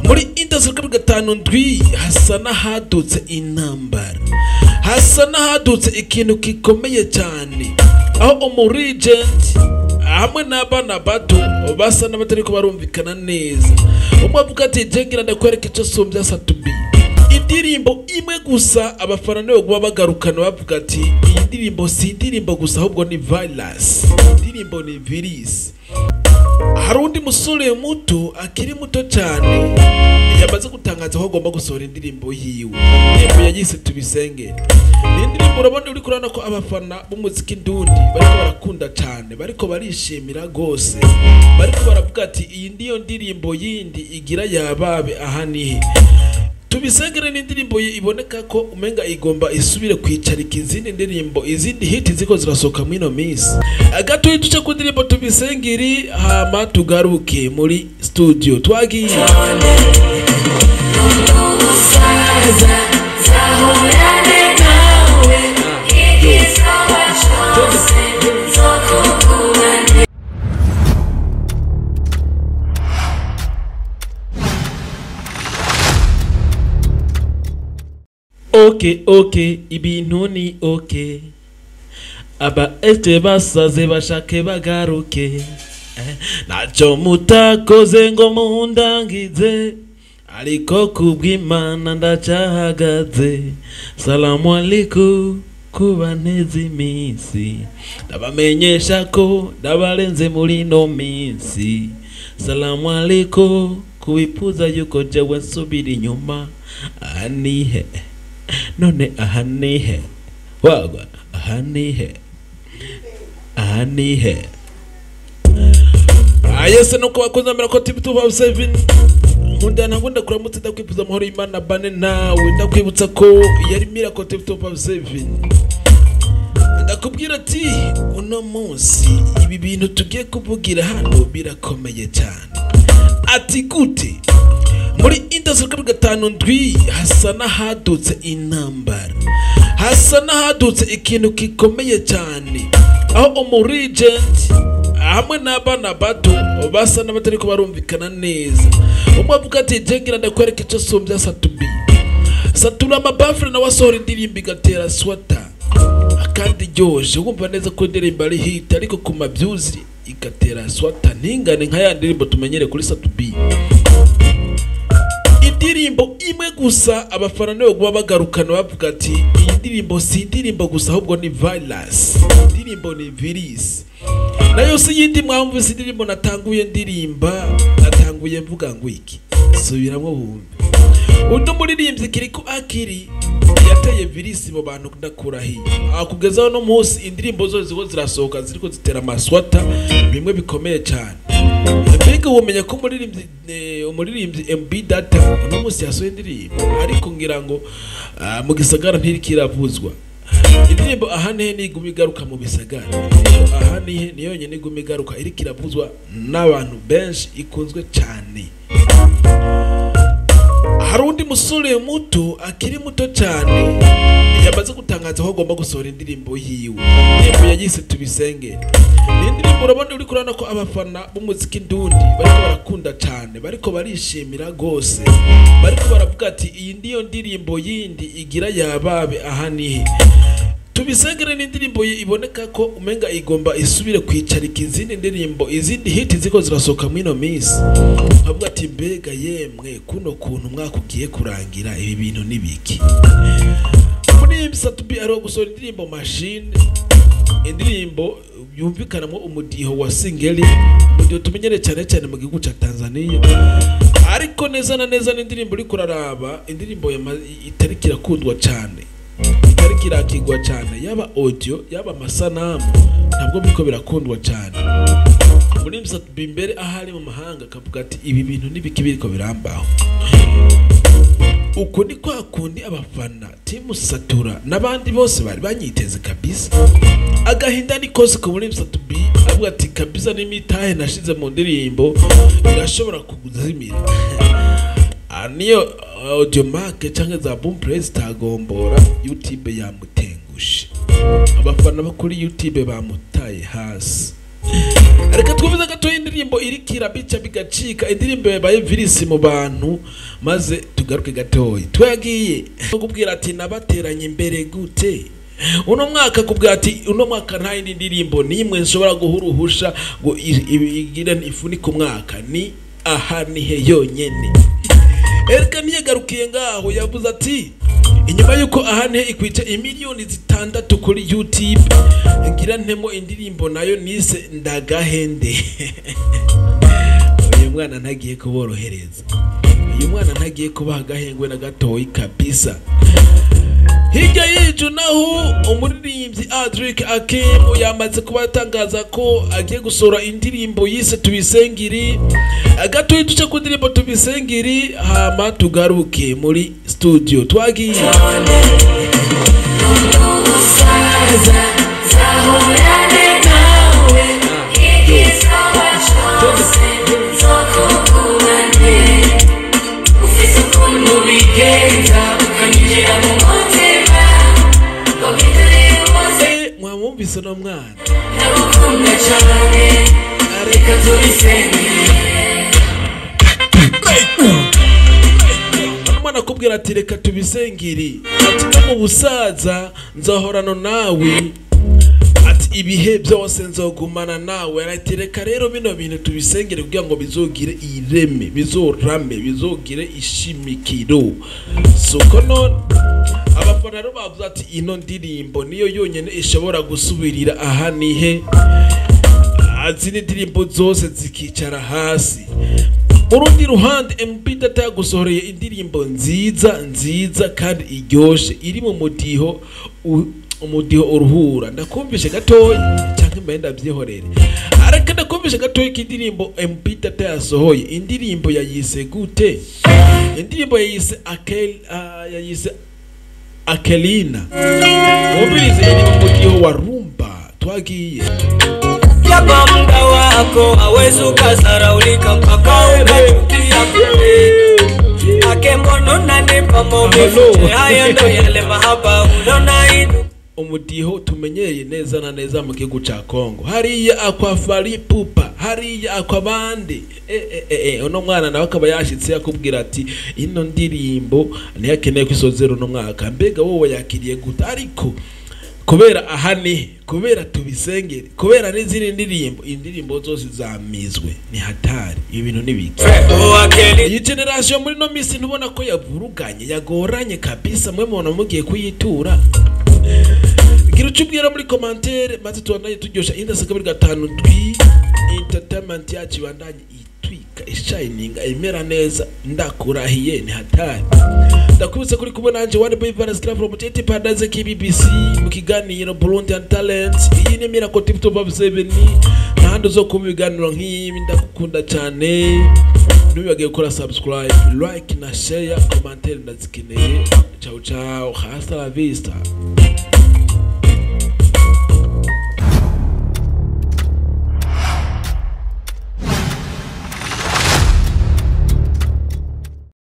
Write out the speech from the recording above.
muri industry kuri gatanu ndwi hasa n'ahadutse intambara, hasa n'ahadutse ikintu gikomeye cyane, aho umurigent hamwe n'abana bato basa n'abatariko barumvikana neza. Umwe avuga ati jengira ndakwereka icyo sumbya satubi, indirimbo imwe gusa abafana nibo kuba bagarukana bavuga ati iyi ndirimbo si indirimbo gusa ahubwo ni virus, indirimbo ni virus. Hari undi musore muto akiri muto cyane yamaze gutangaza ko agomba gusohora indirimbo yiwe, indirimbo yayise Tubisengere. Ni indirimbo urabona uri kurana ko abafana b'umuziki ndundi bariko barakunda cyane, bariko barishimira gose, bariko baravuga ati iyi ndiyo ndirimbo yindi igira yababe aha nihe. Tubisengere ni indirimbo iboneka ko umenga igomba isubire kwicarika izindi ndirimbo, izindi hit ziko zirasoka mwino minsi. Agatuye tuce ku ndirimbo Tubisengere hama tugaruke muri studio twagiye. Okay, ibintu ni okay. Aba este basaze bashake bagaruke, nacho mutakoze ngo mundangize, ariko kubw'Imana ndacahagaze. Salamu alaikum kubaneze iminsi, ndabamenyesha ko ndabarenze muri no minsi. Salamu alaikum kubipuza yuko jewe nsubira inyuma, nihe none aha nihe wagwa, aha nihe. Ayese nuko bakunze mbera ko TV 257 nkunda ntakunda kuramutse ndakwifuza amahoro y'Imana bane nawe, ndakwibutsa ko yari Miracle TV 257. Ndakubwira ati uno munsi ibi bintu tugiye kuvugira hano birakomeye cyane. Ati gute muri industry kuri gatanu ndwi hasa n'ahadutse intambara, hasa n'ahadutse ikintu gikomeye cyane, aho umurigent hamwe n'abana bato basa n'abatariko barumvikana neza. Umwe avuga ati jengira ndakwereka icyo sumbya satubi, satura amabafure nawe asohora indirimbo igatera swata kandi ryoshe, wumva neza ko indirimbo ari hit ariko ku mabyuzi igatera swata ntingane nka ya ndirimbo tumenyere kuri satubi. Indirimbo imwe gusa abafana nibo kuba bagarukana bavuga ati iyi ndirimbo si indirimbo gusa ahubwo ni virus, indirimbo ni virus. Nayo si yindi mwamvise indirimbo natanguye ndirimba, natanguye mvuga ngo iki subiramo bumve. Undo muririmbyi kirikou akiri yateye virus mu bantu ndakurahiye, akugezaho no munsi indirimbo zo ziko zirasohoka ziriko zitera amaswata bimwe bikomeye cyane. Mbega womenya ko umuririmbyi MB Data no munsi yasohoye indirimbo, ariko ngira ngo mu gisagara ntirikiravuzwa. Indirimbo aha nihe niguma igaruka mu bisagara, aha nihe niyo nyene niguma igaruka iri kiravuzwa n'abantu benshi, ikunzwe cyane. Hari undi musore muto akiri muto cyane yamaze gutangaza ko agomba gusohora indirimbo yiwe, indirimbo yayise Tubisengere. Ni indirimbo urabona uri kurana ko abafana b'umuziki ndundi bariko barakunda cyane, bariko barishimira gose, bariko baravuga ati iyi ndiyo ndirimbo yindi igira yababe aha nihe. Tubisengere ni indirimbo iboneka ko umenga igomba isubire kwicarika izindi ndirimbo, izindi hit ziko zirasoka mwino minsi. Avuga ati mbega yemwe kuno kuntu mwakugiye kurangira ibi bintu nibiki. Muri Satubi ari gusohora indirimbo Machine, indirimbo yumvikanamo umudiho wa singeli, umudiho tumenyere cyane cyane mu gihugu cya Tanzania. Ariko neza na neza n'indirimbo uri kuraraba, indirimbo itariki irakundwa cyane, itariki irakigwa cyane, yaba audio yaba amasanamu ntabwo biko birakundwa cyane. Muri Satubi imbere ahari mu mahanga akavuga ati ibi bintu nibiki biriko birambaho. Uko ni kwa kundi abafana timu Satura n'abandi bose bari banyiteze kabisa. Agahinda ni kose ko muri Satubi avuga ati kabisa n'imitahe nashize mu ndirimbo irashobora kuguzimira. Aniyo audio mark cyangwa za boom press tagombora YouTube yamutengushe, abafana bakuri YouTube bamutaye hasi. reka twumvize gato indirimbo irikira bica bigacika indirimbo yabaye virisi mu bantu maze tugaruke gatoyi twagiye kubwira ati nabateranye imbere gute uno mwaka kubwira ati uno mwaka nta yindi ndirimbo nimwe nshobora guhuruhusha ngo igire ifunike umwaka ni aha nihe yonyene ereka ntiyegarukiye ngaho yavuze ati inyuma yuko aha nihe ikwica imiliyoni 6 kuri YouTube ngira ntemo indirimbo nayo nise ndagahende uyu mwana ntagiye kuborohereza uyu mwana ntagiye kubaha agahengwe na gatoyi kabisa hirya y'icyo naho umuririmbyi Adric Akim yamaze kubatangaza ko agiye gusora indirimbo yise Tubisengere gatoyi duce ku ndirimbo Tubisengere hama tugaruke muri studio twagiye mwamwumvise no mwana areka mwana kubwira ati reka tubisengere ati no mu busaza nzahorana nawe ati ibihe byose nzogumana nawe ati reka rero bino bintu tubisengere kugira ngo bizogire ireme bizorame bizogire ishimikiro suko none abafana rero bavuze ati ino ndirimbo niyo yonyene ishobora gusubirira aha nihe azindi ndirimbo zose zikicara hasi urundi ruhande MP Data yagusohoreye indirimbo nziza kandi iryoshe iri mu umudiho uruhura ndakumvishe gatoyi cyangwa mbe ndabyihorere areka ndakumvishe gatoyi k'indirimbo MP Data yasohoye indirimbo yayise gute indirimbo yayise Akelina mubirize iri mu mudiho wa rumba twagiye yaba muda wako hawezi ukasaraulika mpaka ukachukia kule akembono nanipa maumivu haya ndo yale mahaba unaona inu umudiho tumenyeye neza na neza mu gihugu ca Kongo hariya akwafari pupa hariya akwabandi uno mwana nawe akaba yashitse yakubwira ati ino ndirimbo ntiyakeneye kwisozera uno mwaka mbega wowe yakiriye gute ariko kubera ahani kubera tubisengere kubera n'izindi indirimbo zose zamizwe ni hatari ibintu nibiki iyi generation muri no misi ntubona ko yavuruganye yagoranye kabisa mwe mubona mugiye kuyitura gira ucubwira muri commentaire maze tubanaye turyosha indasaka muri 5 ndwi entertainment yacu bandanye itwika ishininga imera neza ndakurahiye ni hatari ndakubise kuri kubona anje one boy Varas Club from Tete Padaze KBBC mu kiganiro Burundi and Talent iyi ni Miracle Tip Top 7 nahandi zo kubiganiro nk'ibi ndakukunda cyane nubage gukora subscribe like na share commentaire ndazikeneye ciao ciao hasta la vista